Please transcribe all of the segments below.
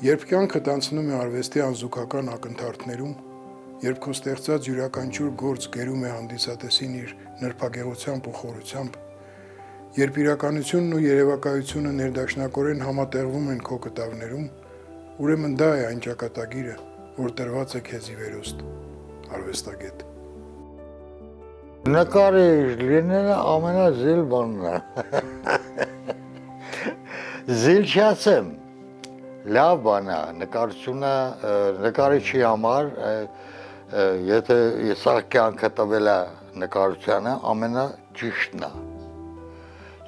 Երբ կյանքդ անցնում է արվեստի անզուգական ակնթարթներում, երբ քո ստեղծած յուրաքանչյուր գործ գերում է հանդիսատեսին իր նրբագեղությամբ ու խորությամբ, երբ իրականությունն ու երևակայությունը ներդաշնակորեն համատեղվում են քո կտավներում, ուրեմն դա է այն ճակատագիրը, որ տրված է քեզի վերոստ, արվեստագետ։ Նկարիչ լինելը ամենազիլ բանն է։ Զիլ չասեմ, լավ բան է, նկարչությունը նկարիչի համար, եթե սա կյանքը տվել է նկարությանը, ամենաճիշտն է։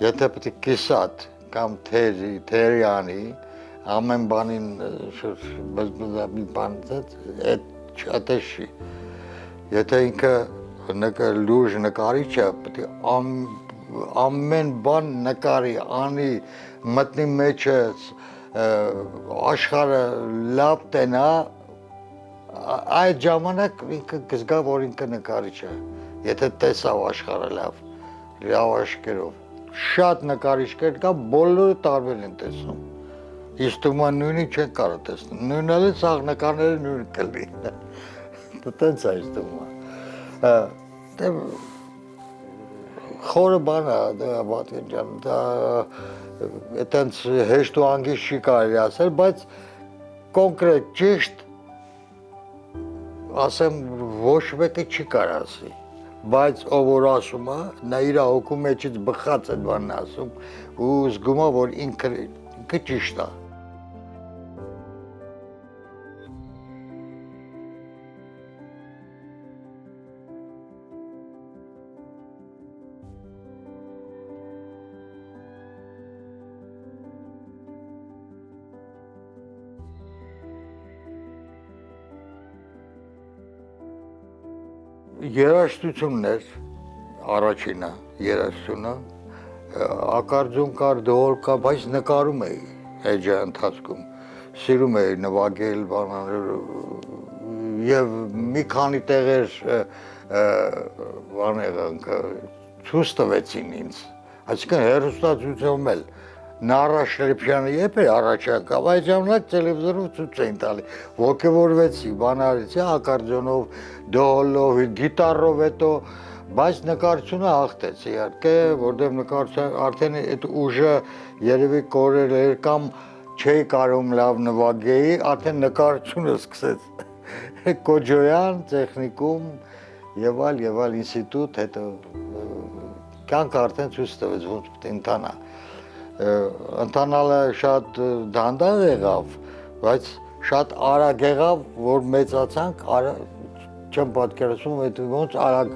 Եթե պետք է կիսատ կամ թերի անի, ամեն բանին բզբզաբի բանցած, այդ չի։ Եթե ինքը լուրջ նկարիչը պետք է ամեն բան նկարի, անի, մտնի մեջը, աշխարհը լավ տենա, այդ ժամանակ ինքը կզգա, որ ինքը նկարիչ է, եթե տեսավ աշխարհը լավ աչքերով։ Շատ նկարիչներ կա, բոլորը տարբեր են տեսնում։ Իսկ թվում է նույնը չեն կարող տեսնել։ Նույնն էլ սաղ նկարները նույնը կլինի։ Տենց է թվում է։ Խորը բան է, Վատկեն ջան, դա այտենց հեշտ ու անգիշտ չի կարելի ասել, բայց կոնկրետ ճիշտ ասեմ ոչ մեկը չի կարող ասի, բայց ով որ ասում է, նա իր հոգու մեջից բխած այդ բանն ասում ու զգում է, որ ինքը ճիշտ է։ Երաժշտությունն էր առաջինը, երաժշտությունը, ակարդեոն կար, դհոլ կար, բայց նկարում էի այդ ընթացքում, սիրում էի նվագել, եւ մի քանի տեղեր ցույց տվեցին ինձ, այսինքն հեռուստացույցում էլ Նարա Շրեփյանը երբ էր առաջ եկավ, այդ ժամանակ տելևիզորով ցույց էին տալի, ոգևորվեցի, բան արեցի ակարդեոնով, դհոլով, գիտարով հետո, բայց նկարությունը հաղթեց իհարկե, որտեղ նկարչության արդեն այդ ուժը երևի կորել էր կամ չէի կարող լավ նվագեի, արդեն նկարությունը սկսեց։ Կոջոյան, տեխնիկում եւ այլ ինստիտուտ, հետո կյանքը արդեն ցույց տվեց ոնց պետք է ընթանա։ Ընթանալը շատ դանդաղ եղավ, բայց շատ արագ եղավ, որ մեծացանք, չեմ պատկերացնում, ոնց արագ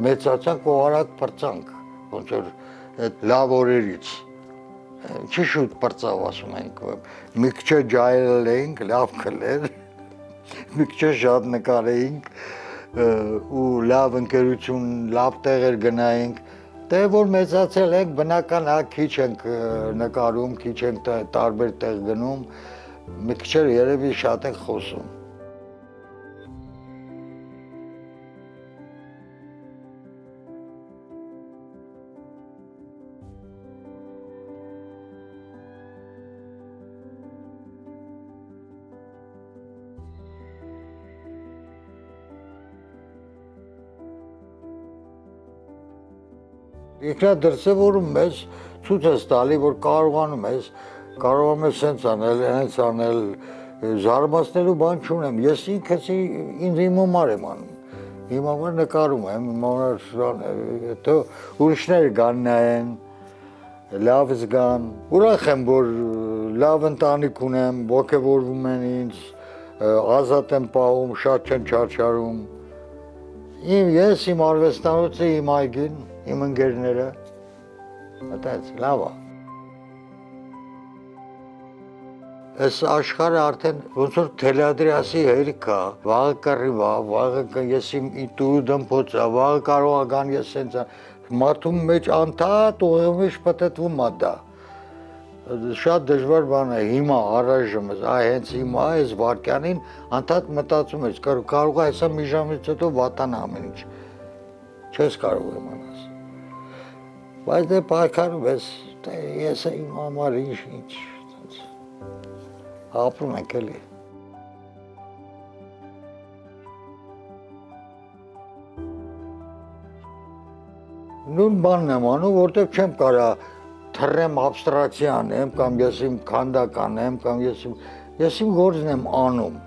մեծացանք ու արագ պրծանք, ոնց որ լավ օրերից, չի շուտ պրծավ ասում ենք, մի քիչ ջահել էինք, լավ քլեր, մի քիչ շատ նկարեինք ու լավ ընկերություն, լավ տեղեր գնայինք, դե որ մեծացել ենք, բնական է, քիչ ենք նկարում, քիչ ենք տարբեր տեղ գնում, մի քիչ երևի շատ ենք խոսում։ Ինքնադրսևորում ես, ցույց ես տալի, որ կարողանում ես սենց անել, հենց անել, զարմացնելու բան չունեմ, ես ինքս ինձ իմ համար եմ անում, իմ համար նկարում եմ, իմ համար հետո ուրիշները գան նայեն, լավ զգան, ուրախ եմ, որ լավ ընտանիք ունեմ, ոգևորվում են ինձ, ազատ եմ պահում, շատ չեն չարչարում, ես իմ արվեստանոցը, իմ այգին, իմ ընկերները, այդպես լավ է։ Այս աշխարհը արդեն ոնց որ թելադրասի հերիք է, վաղը կռիվ է, վաղը ես իմ տուրու դմփոց է, վաղը կարող է գան ես սենց մարդու մեջ անդադ ուղեղի մեջ պտտվում է դա։ Շատ դժվար բան է, հիմա առայժմ, հենց հիմա այս վարքյանին անդադ մտածում ես, կարող է հեսա մի ժամից հետո վատանա ամեն ինչ, չես կարող իմանաս։ Բայց դե պայքարում ես, ես իմ համար ինչ, ապրում ենք էլի։ Նույն բանն եմ անում, որտեղ չեմ կարա թռեմ աբստրակցիա անեմ, կամ ես իմ քանդակ անեմ, կամ ես իմ գործն եմ անում։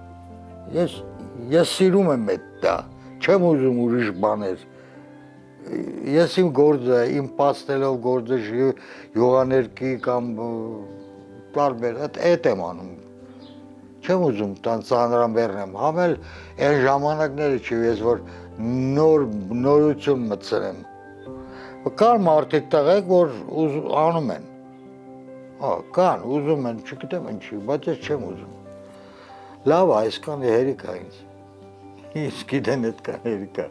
Ես սիրում եմ դա, չեմ ուզում ուրիշ բաներ։ Ես իմ գործը, իմ պաստելով գործը յուղաներկի կամ տարբեր, այդ եմ անում։ Չեմ ուզում տան ծանրամբեռնեմ, համել այն ժամանակները չի, ես որ նորություն մտցրեմ։ Կան մարդիկ տղեկ, որ անում են, կան, ուզում են, չգիտեմ ինչի, բայց ես չեմ ուզում։ Լավ, այսքան հերիք է ինձ, ինձ գիտեն այդքան հերիք է։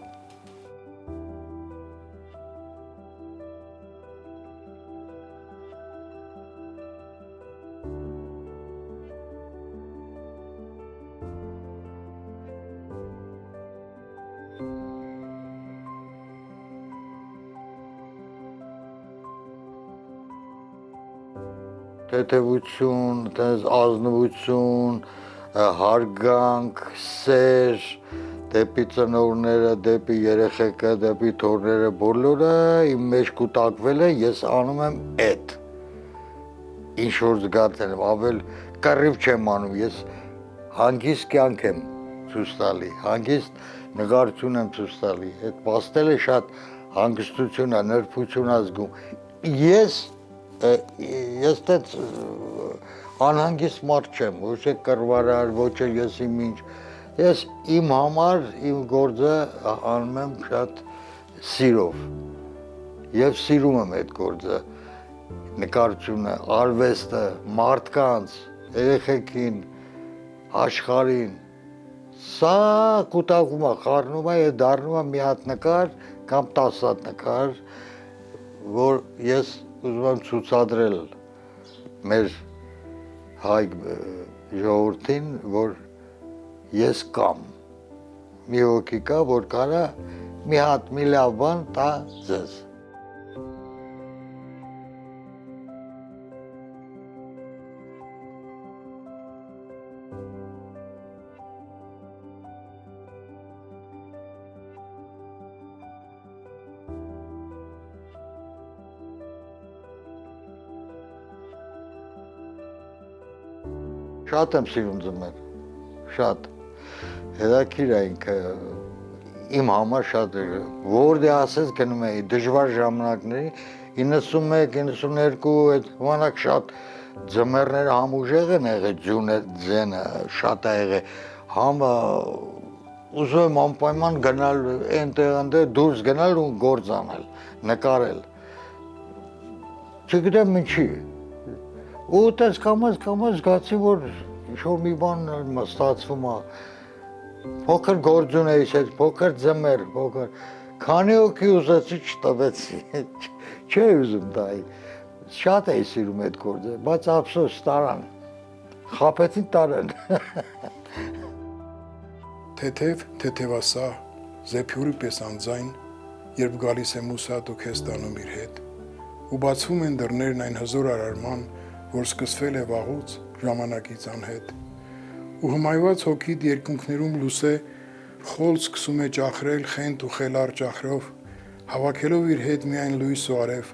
Թեթևություն, ազնվություն, հարգանք, սեր, դեպի ծնողները, դեպի երեխեքը, դեպի թոռները, բոլորը իմ մեջ կուտակվել է, ես անում եմ այդ։ Ինչ որ զգացել եմ, ավել կռիվ չեմ անում, ես հանգիստ կյանք եմ ցույց տալի, հանգիստ նկարություն եմ ցույց տալի, այդ պաստելը շատ հանգստություն է, նրբություն է զգում։ Ես տենց անհանգիստ մարդ չեմ, ոչ է կռվարար, ոչ է ես իմ ինչ, ես իմ համար իմ գործը անում եմ շատ սիրով և սիրում եմ այդ գործը, նկարությունը, արվեստը, մարդկանց, երեխեքին, աշխարհին, սա կուտակում է, խառնում է և դառնում է մի հատ նկար կամ 10 հատ նկար, որ ես ուզում եմ ցուցադրել մեր հայ ժողովրդին, որ ես կամ մի հոգի կա, որ կարա մի հատ մի լավ բան տա ձեզ։ Շատ եմ սիրում ձմեռ, շատ, հետաքրքիր է ինքը, իմ համար շատ է, որտե ասես գնում էի դժվար ժամանակների, 91-92 այդ ժամանակ շատ ձմեռները համ ուժեղ են եղել, ձենը շատ է եղել, համ ուզում եմ անպայման գնալ այնտեղ դուրս գնալ ու գործ անել, նկարել, չգիտեմ ինչի, ու տես կամաց զգացի, որ ինչ-որ մի բան ստացվում է, փոքր գործ ունեիս հետ, փոքր ձմեռ, քանի հոգի ուզեցի չտվեցի, չէի ուզում դա, շատ էի սիրում այդ գործը, բայց ափսոս տարան, խաբեցին տարան։ Թեթև, թեթևասա, զեփյուրի պես անձայն, երբ գալիս է մուսատ ու քեզ տանում իր հետ, ու բացվում են դռներն այն հզոր արարման, որ սկսվել է վաղուց ժամանակից անհետ, ու հմայված հոգիդ երկունքներում լուսե խոլ սկսում է ճախրել խենթ ու խելառ ճախրով, հավաքելով իր հետ միայն լույս ու արև,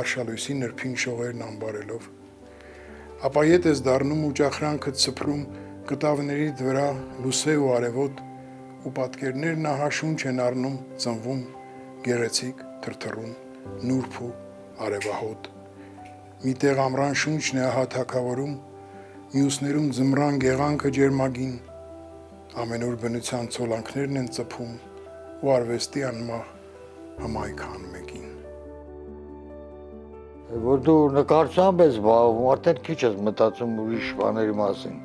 արշալույսի նրբին շողերն ամբարելով, ապա ետ ես դառնում ու ճախրանքդ սփռում կտավներիդ վրա լուսե ու արևոտ, ու պատկերներն ահաշունչ են առնում, ծնվում, գեղեցիկ, թրթռուն, նուրբ ու արևահոտ։ Մի տեղ ամռան շունչն է ահա թագավորում, մյուսներում ձմռան գեղանքը ջերմագին, ամեն օր բնության ցոլանքներն են ծփում ու արվեստի անմահ հմայք անմեկին։ Որ դու նկարչությամբ ես զբաղվում, արդեն քիչ ես մտածում ուրիշ բաների մասին։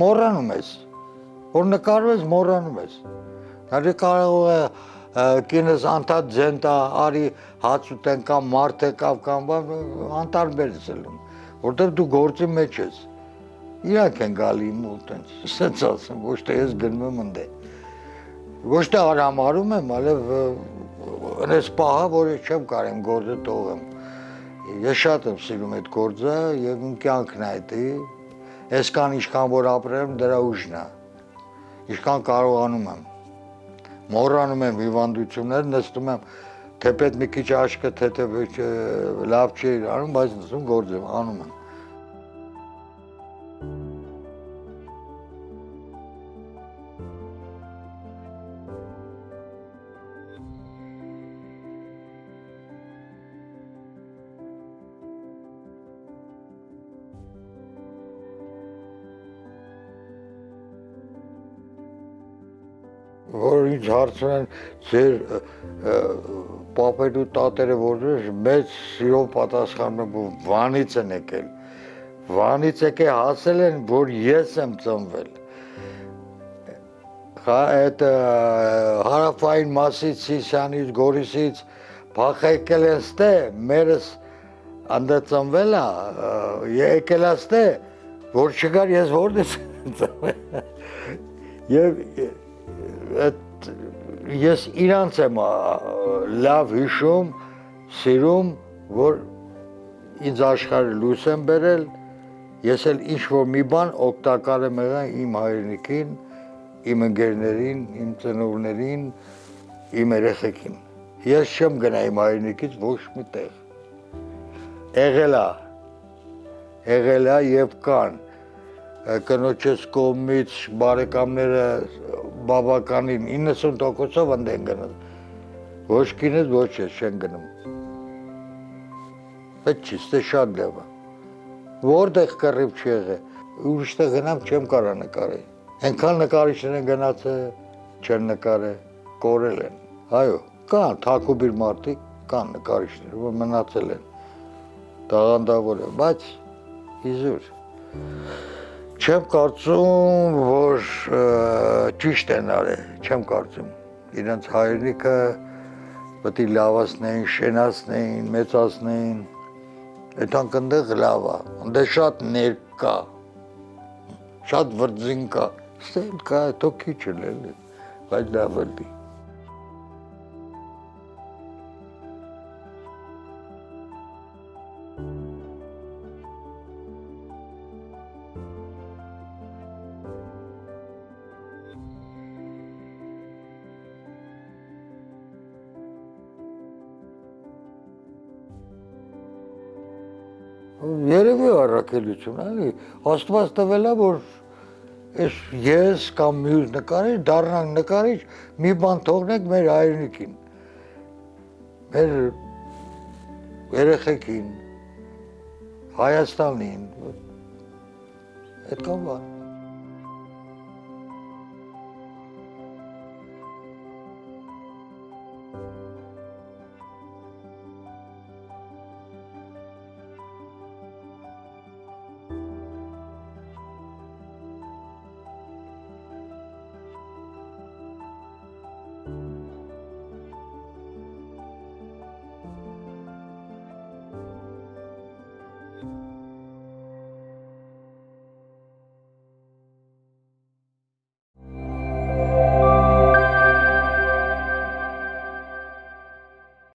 Մոռանում ես, որ նկարվես մոռանում ես։ Հələ կարող է կինս անդադ ձեն տա, արի հաց ուտեն կամ մարդ եկավ կամ անտարբեր ես ելում, որտեղ դու գործի մեջ ես, իրանք են գալի ու տենց, սենց ասեմ, ոչ թե ես գնում եմ ընդե, ոչ թե արամարում եմ, այլև ընես պահա, որ չեմ կարեմ գործը տողեմ, Ես շատ եմ սիրում այդ գործը եւ իմ կյանքն է դա։ Այսքան ինչքան որ ապրեմ դրա ուժն է։ Ինչքան կարողանում եմ։ Մոռանում եմ հիվանդություններ, նստում եմ թեպետ մի քիչ աչքը թեթև լավ չի անում, բայց նստում գործ եմ անում եմ։ Որ ինձ հարցնում են ձեր պապերու տատերը որ մեծ սիրով պատասխանում եմ Վանից են եկել։ Վանից եկել հասել են, որ ես եմ ծնվել։ Այդ հարավային մասից, Սիսյանից, Գորիսից փախ եկել են ստե, մերս անդա ծնվել է, եկել է ստե, որ չկար ես որտես ծնվել։ Եվ ես իրանց եմ լավ հիշում, սիրում, որ ինձ աշխարհը լույս են բերել, ես էլ ինչ-որ մի բան օգտակար եմ եղել իմ հայրենիքին, իմ ընկերներին, իմ ծնողներին, իմ երեխեքին։ Ես չեմ գնա իմ հայրենիքից ոչ մի տեղ։ Եղել է եւ կան կնոջս կողմից բարեկամները բավականին 90%-ով ընդ են գնում։ Ոչ կինս ոչ ես չեն գնում։ Բայց ճիշտ է շատ լավ է։ Որտեղ կռիվ չի եղել, ուրիշտեղ գնամ չեմ կարող նկարել։ Այնքան նկարիչներ են գնացել, չեն նկարել, կորել են։ Այո, կան թակուբիր մարդիկ, կան նկարիչներ, որ մնացել են։ Տաղանդավոր են, բայց իզուր։ Չեմ կարծում, որ ճիշտ են արել, չեմ կարծում։ Իրենց հայրենիքը պետք է լավացնեին, շենացնեին, մեծացնեին։ Այդքան այնտեղ լավ է, այնտեղ շատ ներկա, շատ վրձին կա։ Ստեղ կա, թո քիչ էլ էլի, բայց լավ էլի։ Երևի առաքելություն, էլի, Աստված տվել է, որ ես կամ մյուս նկարիչ դառնանք նկարիչ, մի բան թողնենք մեր հայրենիքին, մեր երեխեքին, Հայաստանին, այդքան բան։